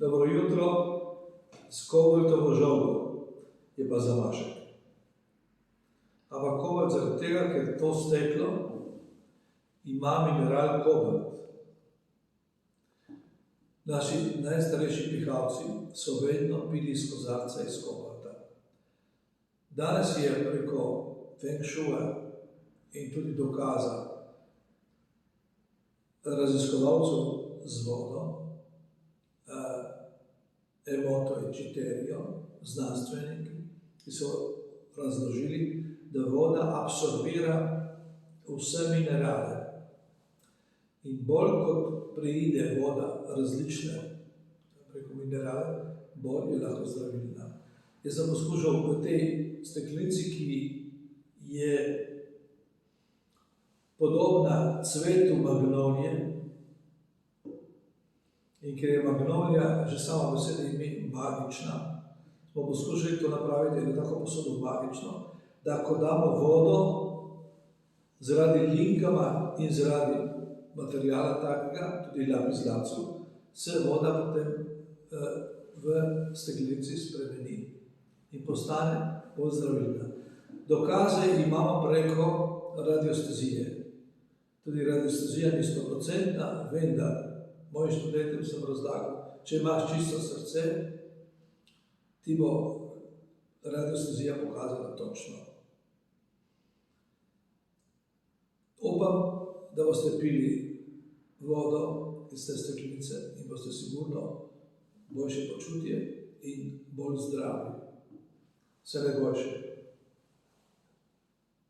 Dobro jutro, s kobaltovo žolgo je pa zamašek. Ampak kobalt zaradi tega, ker to steklo ima mineral kobalt. Naši najstarejši pihalci so vedno pili iz kozarca iz kobalta. Danes je preko Feng Shuia in tudi dokaza raziskovalcev z vodo, Emoto in Citterio, znanstveniki, ki so razložili, da voda absorbira vse minerale. In bolj kot preide voda različne preko minerale, bolj je lahko zdravilna. Jaz sem poskušal v tej steklenici, ki je podobna cvetu magnolije, in ker je magnolija že sama beseda ime magična, smo poskušali to napraviti eno tako posodo magično, da ko damo vodo, zaradi linkama in zaradi materijala takega, tudi lapis lazuli, se voda potem v steklenici spremeni in postane bolj zdravilna. Dokaze imamo preko radiostezije. Tudi radiostezija ni 100%, vendar mojim študentom sem razlagal, če imaš čisto srce, ti bo radiostezija pokazala točno. Upam, da boste pili vodo iz te steklenice in boste sigurno boljše počutje in bolj zdravi. Vse najboljše.